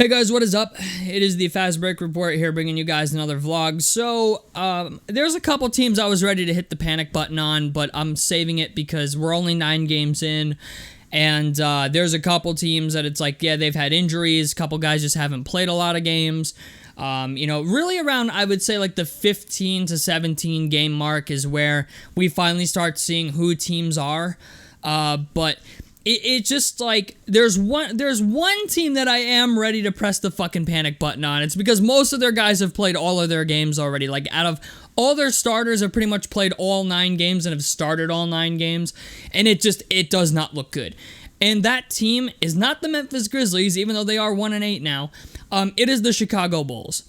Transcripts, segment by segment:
Hey guys, what is up? It is the Fast Break Report here, bringing you guys another vlog. So, there's a couple teams I was ready to hit the panic button on, but I'm saving it because we're only 9 games in, and there's a couple teams that it's like, yeah, they've had injuries, a couple guys just haven't played a lot of games. Really around, I would say, like the 15 to 17 game mark is where we finally start seeing who teams are, but it's just like there's one team that I am ready to press the fucking panic button on. It's because most of their guys have played all of their games already. Like, out of all their starters have pretty much played all 9 games and have started all 9 games, and it does not look good. And that team is not the Memphis Grizzlies, even though they are 1-8 now. It is the Chicago Bulls.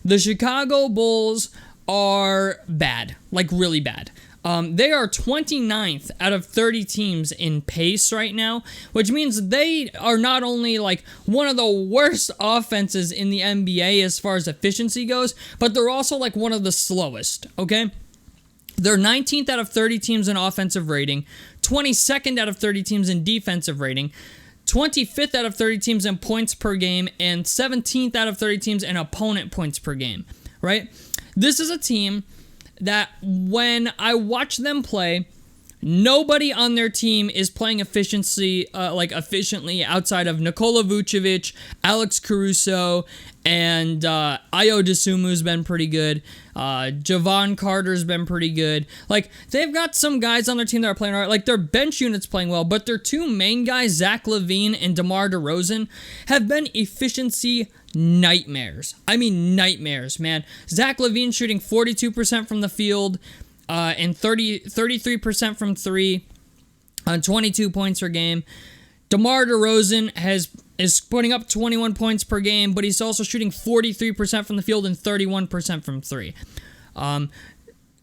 The Chicago Bulls are bad, like really bad. They are 29th out of 30 teams in pace right now, which means they are not only like one of the worst offenses in the NBA as far as efficiency goes, but they're also like one of the slowest, okay? They're 19th out of 30 teams in offensive rating, 22nd out of 30 teams in defensive rating, 25th out of 30 teams in points per game, and 17th out of 30 teams in opponent points per game, right? This is a team that when I watch them play, nobody on their team is playing efficiently outside of Nikola Vucevic, Alex Caruso, and Ayo Dosunmu's been pretty good. Javon Carter's been pretty good. Like, they've got some guys on their team that are playing all right. Like, their bench unit's playing well, but their 2 main guys, Zach LaVine and DeMar DeRozan, have been efficiency nightmares. I mean, nightmares, man. Zach LaVine shooting 42% from the field and 33% from 3 on 22 points per game. DeMar DeRozan is putting up 21 points per game, but he's also shooting 43% from the field and 31% from 3.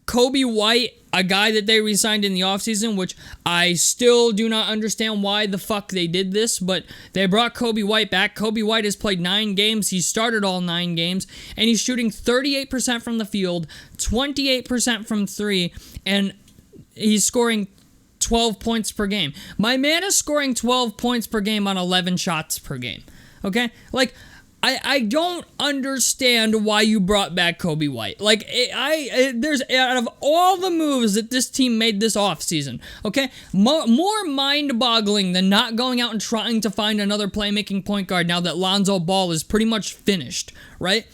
Kobe White, a guy that they re-signed in the offseason, which I still do not understand why the fuck they did this, but they brought Kobe White back. Kobe White has played 9 games. He started all 9 games, and he's shooting 38% from the field, 28% from 3, and he's scoring 12 points per game. My man is scoring 12 points per game on 11 shots per game, okay? Like, I don't understand why you brought back Kobe White. Like, there's, out of all the moves that this team made this offseason, okay, more mind-boggling than not going out and trying to find another playmaking point guard now that Lonzo Ball is pretty much finished, right?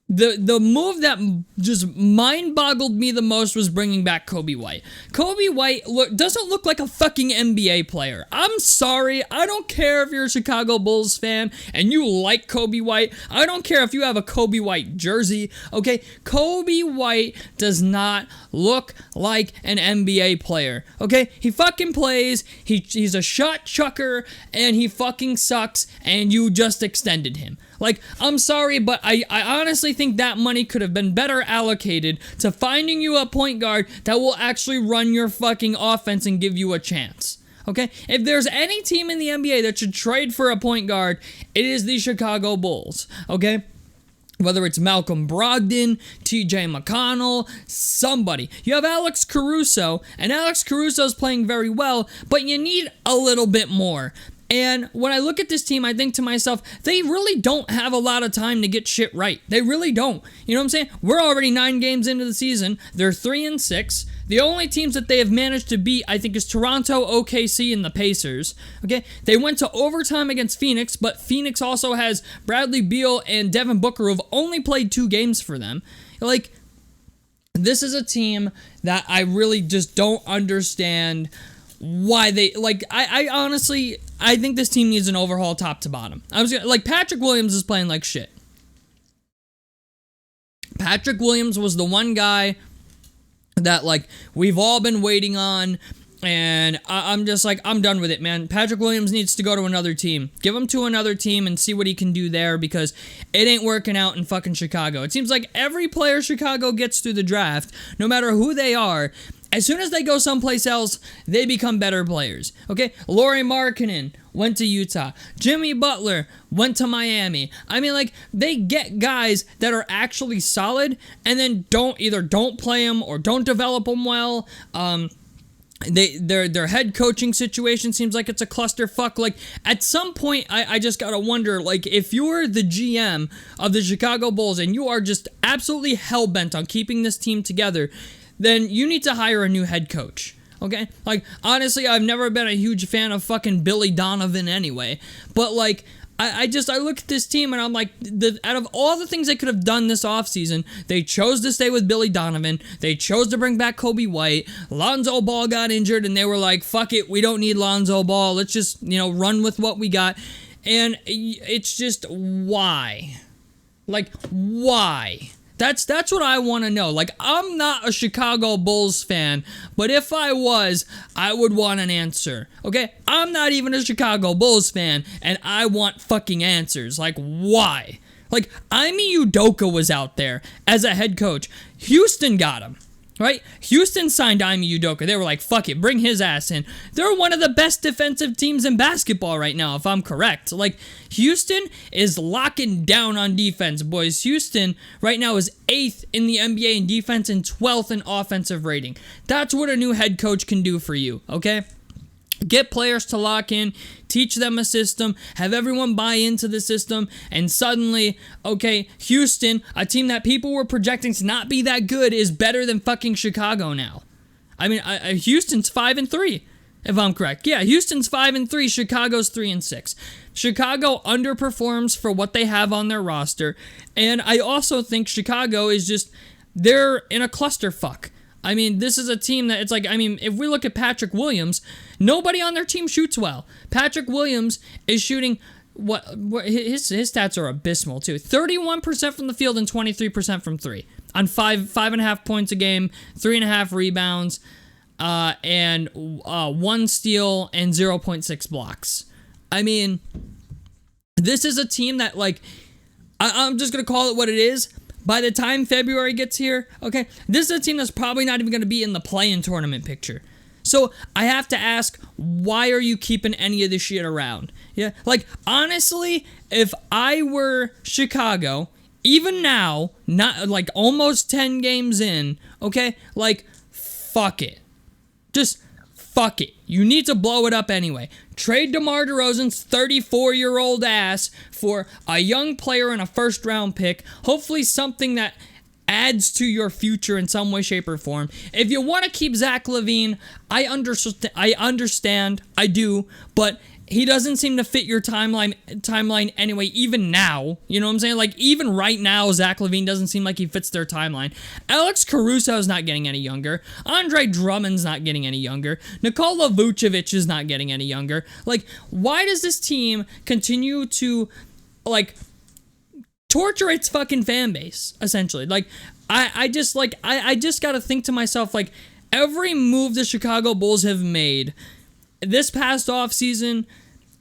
The move that just mind-boggled me the most was bringing back Kobe White. Kobe White doesn't look like a fucking NBA player. I'm sorry. I don't care if you're a Chicago Bulls fan and you like Kobe White. I don't care if you have a Kobe White jersey. Okay, Kobe White does not look like an NBA player. Okay, he fucking plays. He's a shot chucker and he fucking sucks, and you just extended him. Like, I'm sorry, but I honestly think that money could have been better allocated to finding you a point guard that will actually run your fucking offense and give you a chance. Okay? If there's any team in the NBA that should trade for a point guard, it is the Chicago Bulls. Okay? Whether it's Malcolm Brogdon, TJ McConnell, somebody. You have Alex Caruso, and Alex Caruso's playing very well, but you need a little bit more. And when I look at this team, I think to myself, they really don't have a lot of time to get shit right. They really don't. You know what I'm saying? We're already 9 games into the season. They're 3-6. The only teams that they have managed to beat, I think, is Toronto, OKC, and the Pacers. Okay? They went to overtime against Phoenix, but Phoenix also has Bradley Beal and Devin Booker, who have only played 2 games for them. Like, this is a team that I really just don't understand why they, like, I honestly, I think this team needs an overhaul top to bottom. Patrick Williams is playing like shit. Patrick Williams was the one guy that, like, we've all been waiting on, and I'm just like, I'm done with it, man. Patrick Williams needs to go to another team. Give him to another team and see what he can do there, because it ain't working out in fucking Chicago. It seems like every player Chicago gets through the draft, no matter who they are, as soon as they go someplace else, they become better players, okay? Lauri Markkanen went to Utah. Jimmy Butler went to Miami. I mean, like, they get guys that are actually solid and then don't play them or don't develop them well. Their head coaching situation seems like it's a clusterfuck. Like, at some point, I just gotta wonder, like, if you're the GM of the Chicago Bulls and you are just absolutely hell-bent on keeping this team together, then you need to hire a new head coach. Okay? Like, honestly, I've never been a huge fan of fucking Billy Donovan anyway. But, like, I look at this team and I'm like, out of all the things they could have done this offseason, they chose to stay with Billy Donovan. They chose to bring back Kobe White. Lonzo Ball got injured and they were like, fuck it, we don't need Lonzo Ball. Let's just, run with what we got. And it's just, why? Like, why? That's what I want to know. Like, I'm not a Chicago Bulls fan, but if I was, I would want an answer. Okay? I'm not even a Chicago Bulls fan, and I want fucking answers. Like, why? Like, Ime Udoka was out there as a head coach. Houston got him. Right? Houston signed Ime Udoka. They were like, fuck it, bring his ass in. They're one of the best defensive teams in basketball right now, if I'm correct. Like, Houston is locking down on defense, boys. Houston right now is 8th in the NBA in defense and 12th in offensive rating. That's what a new head coach can do for you, okay? Get players to lock in, teach them a system, have everyone buy into the system, and suddenly, okay, Houston, a team that people were projecting to not be that good, is better than fucking Chicago now. I mean, Houston's 5-3, if I'm correct. Yeah, Houston's 5-3, Chicago's 3-6. Chicago underperforms for what they have on their roster, and I also think Chicago is just, they're in a clusterfuck. I mean, this is a team that, it's like, I mean, if we look at Patrick Williams, nobody on their team shoots well. Patrick Williams is shooting, his stats are abysmal, too. 31% from the field and 23% from three. On 5.5 points a game, 3.5 rebounds, and 1 steal and 0.6 blocks. I mean, this is a team that, like, I'm just going to call it what it is. By the time February gets here, okay, this is a team that's probably not even going to be in the play-in tournament picture. So I have to ask, why are you keeping any of this shit around? Yeah, like, honestly, if I were Chicago, even now, not like almost 10 games in, okay, like, fuck it. Just fuck it. You need to blow it up anyway. Trade DeMar DeRozan's 34-year-old ass for a young player and a first-round pick. Hopefully something that adds to your future in some way, shape, or form. If you want to keep Zach LaVine, I understand. I do. But he doesn't seem to fit your timeline anyway, even now. You know what I'm saying? Like, even right now, Zach LaVine doesn't seem like he fits their timeline. Alex Caruso's not getting any younger. Andre Drummond's not getting any younger. Nikola Vucevic is not getting any younger. Like, why does this team continue to, like, torture its fucking fan base, essentially? Like, I just gotta think to myself, like, every move the Chicago Bulls have made this past offseason,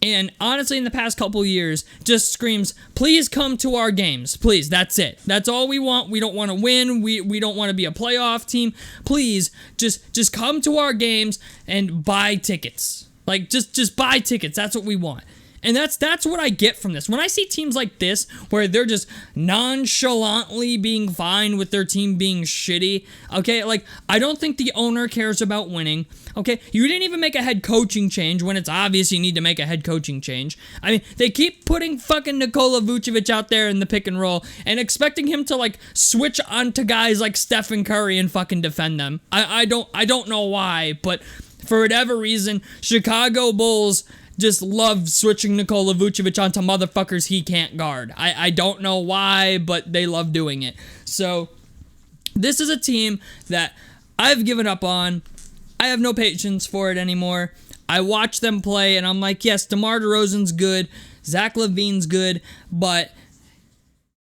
and honestly in the past couple years, just screams, please come to our games. Please, that's it. That's all we want. We don't want to win. We don't want to be a playoff team. Please, just come to our games and buy tickets. Like, just buy tickets. That's what we want. And that's what I get from this. When I see teams like this, where they're just nonchalantly being fine with their team being shitty, okay? Like, I don't think the owner cares about winning, okay? You didn't even make a head coaching change when it's obvious you need to make a head coaching change. I mean, they keep putting fucking Nikola Vucevic out there in the pick and roll and expecting him to, like, switch onto guys like Stephen Curry and fucking defend them. I don't know why, but for whatever reason, Chicago Bulls just love switching Nikola Vucevic onto motherfuckers he can't guard. I don't know why, but they love doing it. So, this is a team that I've given up on. I have no patience for it anymore. I watch them play, and I'm like, yes, DeMar DeRozan's good, Zach LaVine's good, but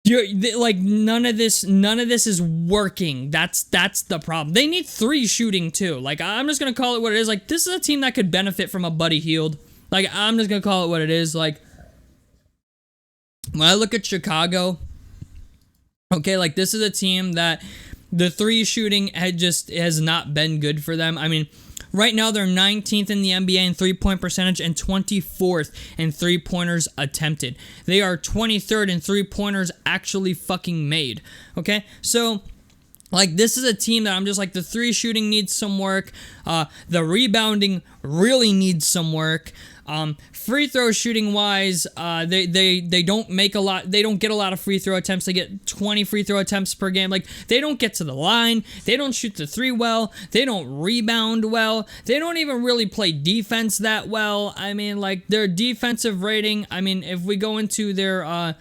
none of this is working. That's the problem. They need 3 shooting too. Like, I'm just gonna call it what it is. Like, this is a team that could benefit from a Buddy Hield. Like, I'm just going to call it what it is. Like, when I look at Chicago, okay, like, this is a team that the 3 shooting has not been good for them. I mean, right now they're 19th in the NBA in three-point percentage and 24th in three-pointers attempted. They are 23rd in three-pointers actually fucking made, okay? So, Like, this is a team that I'm just like, the 3 shooting needs some work. The rebounding really needs some work. Free throw shooting wise, they don't make a lot. They don't get a lot of free throw attempts. They get 20 free throw attempts per game. Like, they don't get to the line. They don't shoot the 3 well. They don't rebound well. They don't even really play defense that well. I mean, like, their defensive rating. I mean, if we go into their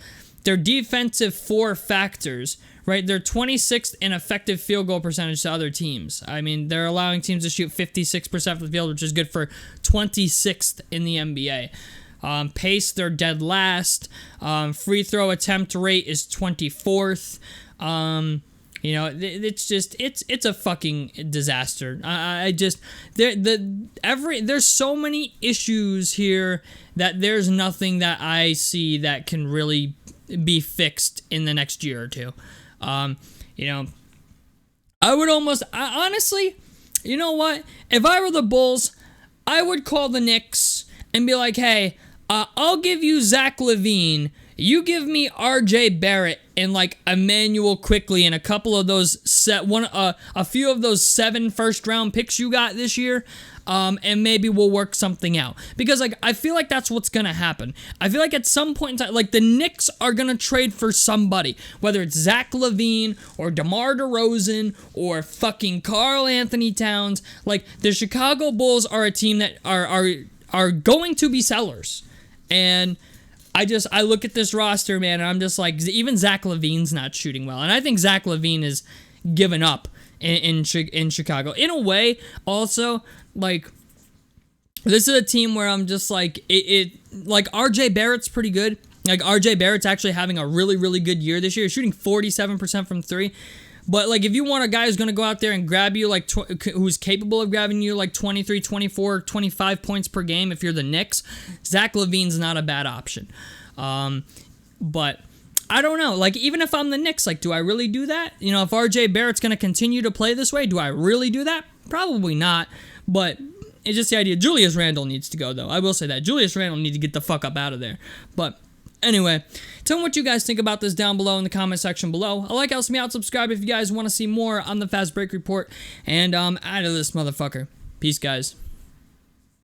defensive 4 factors, right? They're 26th in effective field goal percentage to other teams. I mean, they're allowing teams to shoot 56% from the field, which is good for 26th in the NBA. Pace, they're dead last. Free throw attempt rate is 24th. It's just it's a fucking disaster. There's so many issues here that there's nothing that I see that can really be fixed in the next year or two. Honestly, you know what? If I were the Bulls, I would call the Knicks and be like, hey, I'll give you Zach LaVine. You give me RJ Barrett and like Emmanuel Quickly and a couple of those a few of those 7 first-round picks you got this year. And maybe we'll work something out. Because, like, I feel like that's what's going to happen. I feel like at some point in time, like, the Knicks are going to trade for somebody. Whether it's Zach LaVine or DeMar DeRozan or fucking Karl Anthony Towns. Like, the Chicago Bulls are a team that are going to be sellers. And I look at this roster, man, and I'm just like, even Zach LaVine's not shooting well. And I think Zach LaVine is given up in Chicago. In a way, also, like, this is a team where I'm just like, like, RJ Barrett's pretty good. Like, RJ Barrett's actually having a really, really good year this year. He's shooting 47% from 3. But, like, if you want a guy who's going to go out there and grab you, like, who's capable of grabbing you, like, 23, 24, 25 points per game, if you're the Knicks, Zach LaVine's not a bad option. But I don't know. Like, even if I'm the Knicks, like, do I really do that? You know, if RJ Barrett's going to continue to play this way, do I really do that? Probably not. But it's just the idea. Julius Randle needs to go, though. I will say that. Julius Randle needs to get the fuck up out of there. But anyway, tell me what you guys think about this down below in the comment section below. Like, helps me out. Subscribe if you guys want to see more on the Fast Break Report. And out of this motherfucker. Peace, guys.